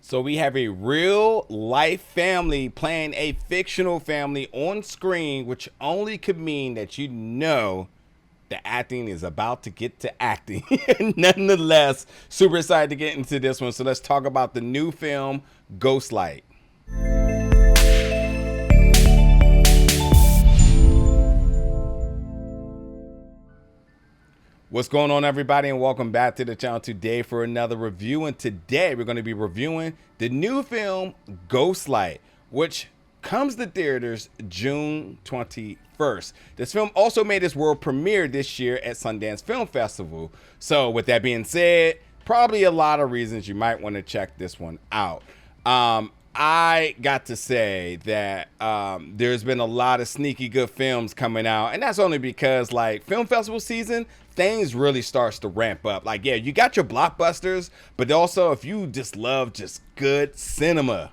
So we have a real life family playing a fictional family on screen, which only could mean that the acting is about to get to acting. Nonetheless, super excited to get into this one. So let's talk about the new film, Ghostlight. What's going on, everybody, and welcome back to the channel today for another review. And today we're going to be reviewing the new film Ghostlight, which comes to theaters June 21st. This film also made its world premiere this year at Sundance Film Festival. So with that being said, probably a lot of reasons you might want to check this one out. I got to say that there's been a lot of sneaky good films coming out, and that's only because like film festival season, things really starts to ramp up. Like, yeah, you got your blockbusters, but also if you just love just good cinema,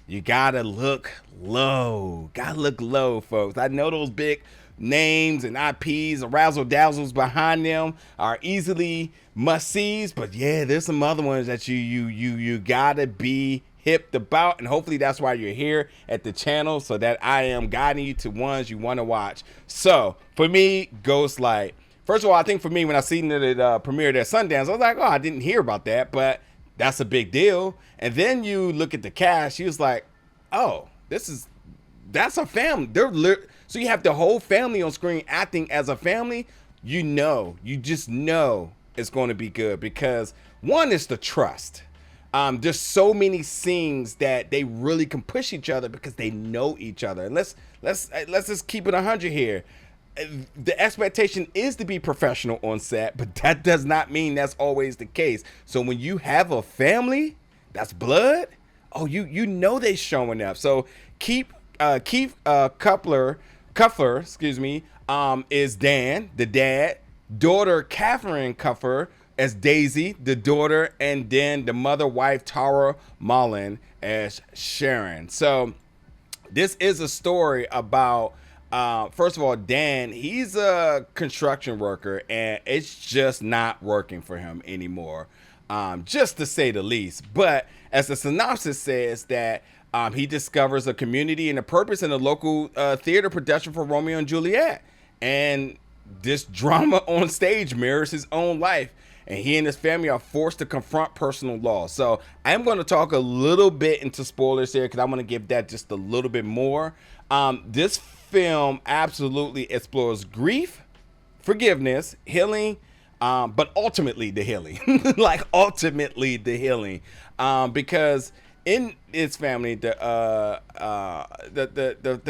you gotta look low. Gotta look low, folks. I know those big names and IPs, razzle dazzles behind them are easily must-sees, but yeah, there's some other ones that you gotta be hipped about, and hopefully that's why you're here at the channel, so that I am guiding you to ones you want to watch. So for me, Ghostlight, first of all, I think for me, when I seen that it premiered at Sundance, I was like, oh, I didn't hear about that, but that's a big deal. And then you look at the cast, you was like, oh, that's a family. So you have the whole family on screen acting as a family. You just know it's going to be good, because one is the trust. There's so many scenes that they really can push each other because they know each other. And let's just keep it 100 here. The expectation is to be professional on set, but that does not mean that's always the case. So when you have a family that's blood, oh, you know they showing up. So Keith Kupferer, excuse me, is Dan, the dad. Daughter Katherine Kupferer as Daisy, the daughter, and then the mother, wife, Tara Mallen as Sharon. So this is a story about, first of all, Dan, he's a construction worker, and it's just not working for him anymore, just to say the least. But as the synopsis says, that he discovers a community and a purpose in a local theater production for Romeo and Juliet. And this drama on stage mirrors his own life, and he and his family are forced to confront personal loss. So I'm going to talk a little bit into spoilers here, because I want to give that just a little bit more. This film absolutely explores grief, forgiveness, healing, but ultimately the healing, like ultimately the healing, because in its family, the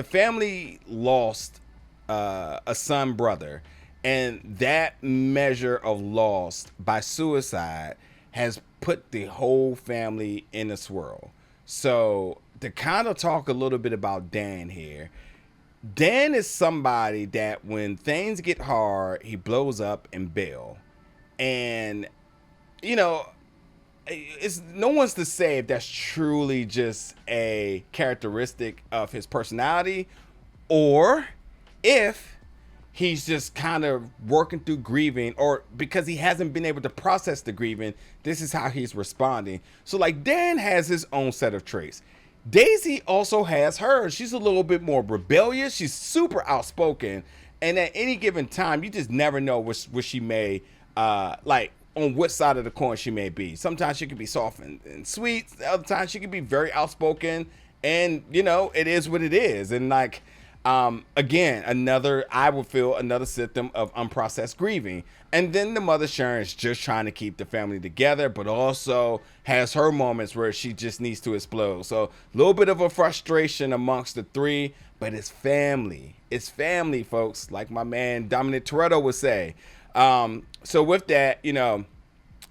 family lost a son brother. And that measure of loss by suicide has put the whole family in a swirl. So to kind of talk a little bit about Dan here, Dan is somebody that when things get hard, he blows up and bail. And, you know, it's no one's to say if that's truly just a characteristic of his personality, or if he's just kind of working through grieving, or because he hasn't been able to process the grieving, this is how he's responding. So like, Dan has his own set of traits. Daisy also has hers. She's a little bit more rebellious. She's super outspoken. And at any given time, you just never know what she may, like on what side of the coin she may be. Sometimes she can be soft and sweet. Other times she can be very outspoken, and you know, it is what it is. And like, again, I would feel another symptom of unprocessed grieving. And then the mother, Sharon, is just trying to keep the family together, but also has her moments where she just needs to explode. So a little bit of a frustration amongst the three, but it's family. It's family, folks, like my man Dominic Toretto would say. So with that, you know,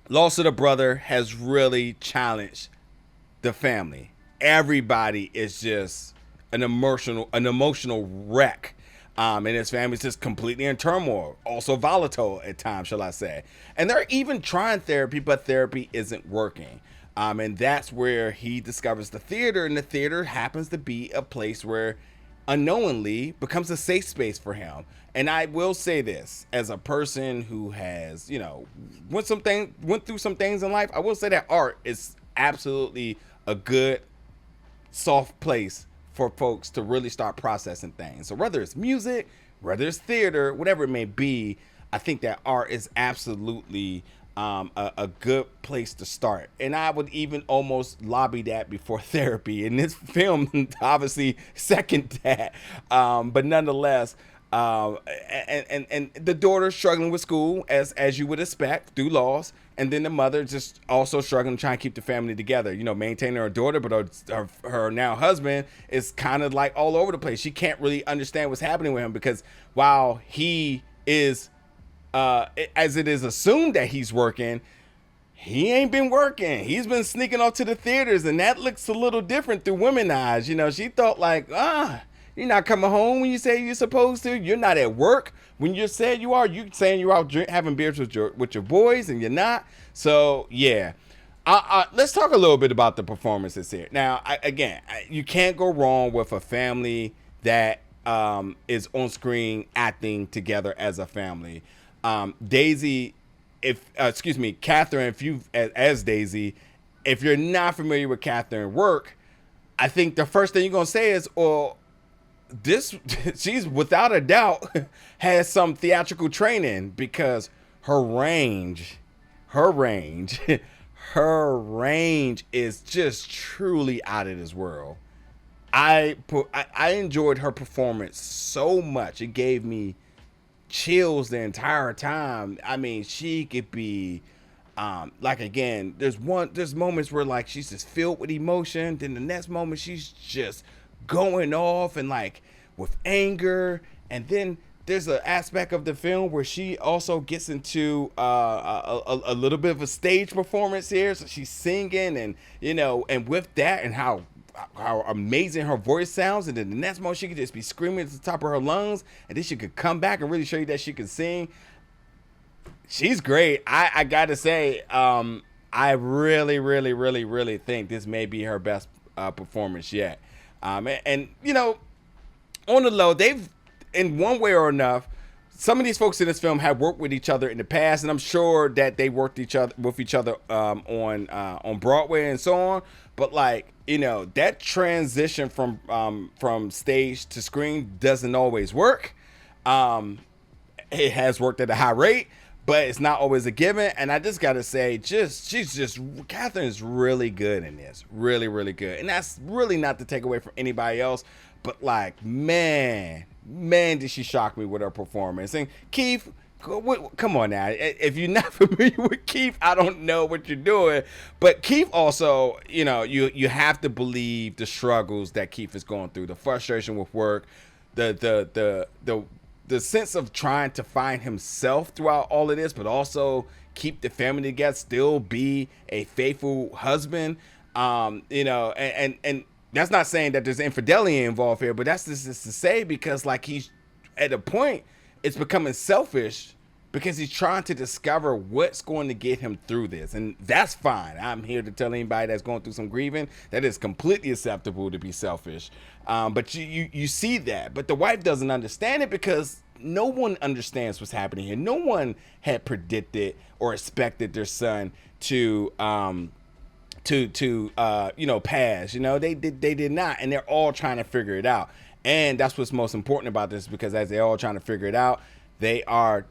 loss of the brother has really challenged the family. Everybody is just an emotional wreck, and his family's just completely in turmoil, also volatile at times, shall I say. And they're even trying therapy, but therapy isn't working. And that's where he discovers the theater, and the theater happens to be a place where unknowingly becomes a safe space for him. And I will say this, as a person who has, you know, went through some things in life, I will say that art is absolutely a good soft place for folks to really start processing things. So whether it's music, whether it's theater, whatever it may be, I think that art is absolutely a good place to start. And I would even almost lobby that before therapy. And this film obviously second that. But nonetheless, and the daughter struggling with school as you would expect through loss, and then the mother just also struggling trying to keep the family together, maintaining her daughter, but her now husband is kind of like all over the place. She can't really understand what's happening with him, because while he is as it is assumed that he's working, he ain't been working. He's been sneaking off to the theaters, and that looks a little different through women's eyes. She thought like, you're not coming home when you say you're supposed to. You're not at work when you said you are. You saying you're out having beers with your boys, and you're not. So yeah, let's talk a little bit about the performances here. Now, you can't go wrong with a family that is on screen acting together as a family. Daisy, Katherine, if you as Daisy, if you're not familiar with Katherine work, I think the first thing you're gonna say is, well, she's without a doubt has some theatrical training, because her range is just truly out of this world. I enjoyed her performance so much. It gave me chills the entire time. I mean, she could be there's moments where like she's just filled with emotion, then the next moment she's just going off and like with anger, and then there's an aspect of the film where she also gets into a little bit of a stage performance here. So she's singing, and and with that, and how amazing her voice sounds, and then the next moment she could just be screaming at the top of her lungs, and then she could come back and really show you that she can sing. She's great. I gotta say, I really, really, really, really think this may be her best performance yet. And on the low, they've, in one way or another, some of these folks in this film have worked with each other in the past, and I'm sure that they worked with each other on Broadway and so on. But like, that transition from stage to screen doesn't always work. It has worked at a high rate, but it's not always a given. And I just gotta say, Catherine's really good in this, really, really good. And that's really not to take away from anybody else, but like, man, did she shock me with her performance. And Keith, come on now. If you're not familiar with Keith, I don't know what you're doing. But Keith also, you have to believe the struggles that Keith is going through, the frustration with work, the sense of trying to find himself throughout all of this, but also keep the family together, still be a faithful husband. And that's not saying that there's infidelity involved here, but that's just to say, because like he's at a point, it's becoming selfish because he's trying to discover what's going to get him through this. And that's fine. I'm here to tell anybody that's going through some grieving that is completely acceptable to be selfish. But you see that. But the wife doesn't understand it, because no one understands what's happening here. No one had predicted or expected their son to pass. They did not. And they're all trying to figure it out. And that's what's most important about this, because as they're all trying to figure it out, they are,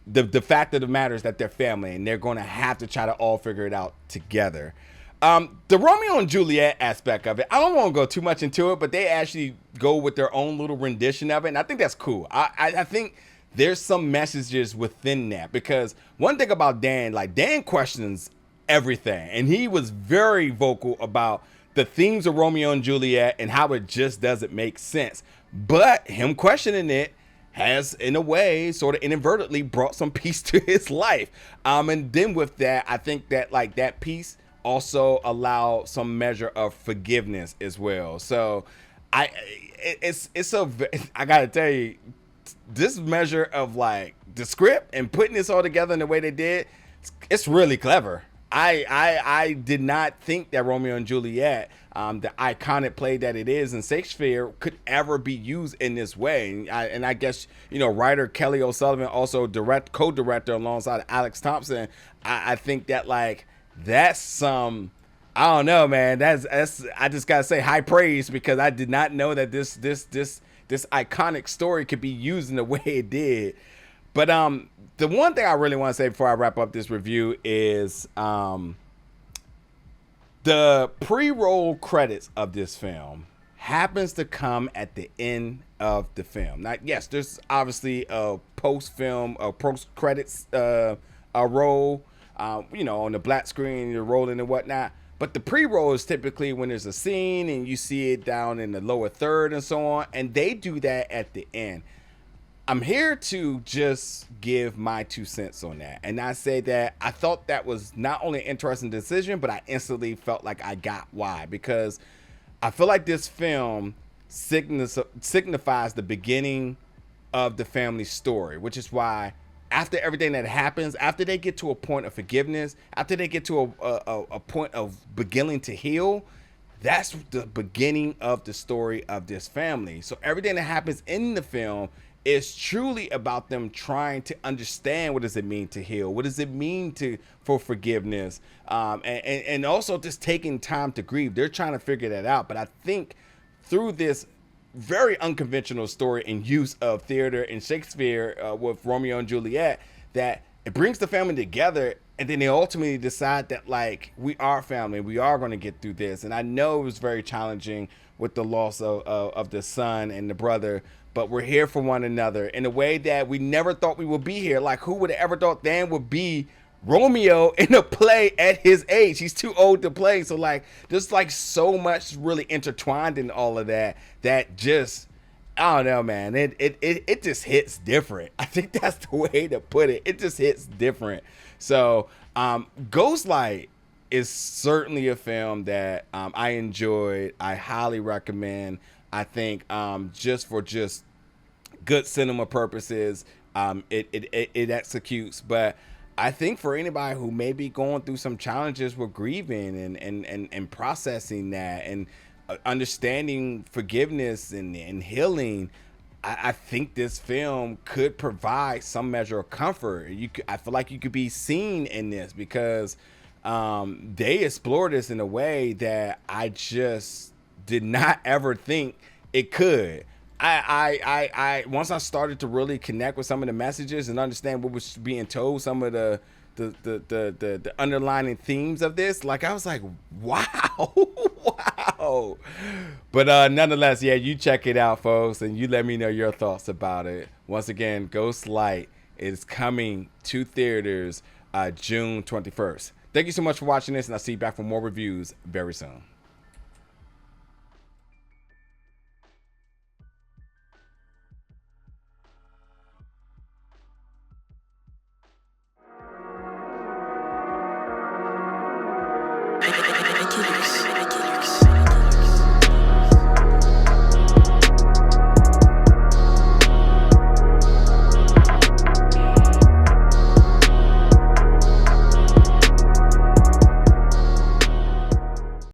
the fact of the matter is that they're family, and they're going to have to try to all figure it out together. The Romeo and Juliet aspect of it, I don't want to go too much into it, but they actually go with their own little rendition of it, and I think that's cool. I think there's some messages within that, because one thing about Dan, like Dan questions everything, and he was very vocal about the themes of Romeo and Juliet and how it just doesn't make sense. But him questioning it has, in a way, sort of inadvertently brought some peace to his life. And then with that, I think that like that peace also allowed some measure of forgiveness as well. So I gotta tell you, this measure of like the script and putting this all together in the way they did, it's really clever. I did not think that Romeo and Juliet, the iconic play that it is in Shakespeare, could ever be used in this way. And I guess, writer Kelly O'Sullivan, also co-director alongside Alex Thompson, I think that like that's some I don't know, man. That's I just gotta say high praise because I did not know that this iconic story could be used in the way it did. But the one thing I really want to say before I wrap up this review is the pre-roll credits of this film happens to come at the end of the film. Now, yes, there's obviously a post-film, a post-credits a roll, on the black screen, you're rolling and whatnot. But the pre-roll is typically when there's a scene and you see it down in the lower third and so on, and they do that at the end. I'm here to just give my 2 cents on that. And I say that I thought that was not only an interesting decision, but I instantly felt like I got why. Because I feel like this film signifies the beginning of the family story, which is why after everything that happens, after they get to a point of forgiveness, after they get to a point of beginning to heal, that's the beginning of the story of this family. So everything that happens in the film is truly about them trying to understand what does it mean to heal, what does it mean for forgiveness, and also just taking time to grieve. They're trying to figure that out. But I think through this very unconventional story and use of theater and Shakespeare with Romeo and Juliet, that it brings the family together, and then they ultimately decide that, like, we are family, we are going to get through this. And I know it was very challenging with the loss of the son and the brother, but we're here for one another in a way that we never thought we would be here. Like, who would have ever thought Dan would be Romeo in a play at his age? He's too old to play. So, like, there's like so much really intertwined in all of that just, I don't know, man. It just hits different. I think that's the way to put it. It just hits different. So, Ghostlight is certainly a film that I enjoyed. I highly recommend. I think just for good cinema purposes, it executes. But I think for anybody who may be going through some challenges with grieving and processing that and understanding forgiveness and healing, I think this film could provide some measure of comfort. I feel like you could be seen in this because they explore this in a way that I just did not ever think it could. I once I started to really connect with some of the messages and understand what was being told, some of the underlying themes of this, like, I was like, wow, wow. But nonetheless, yeah, you check it out, folks, and you let me know your thoughts about it. Once again, Ghostlight is coming to theaters June 21st. Thank you so much for watching this, and I'll see you back for more reviews very soon.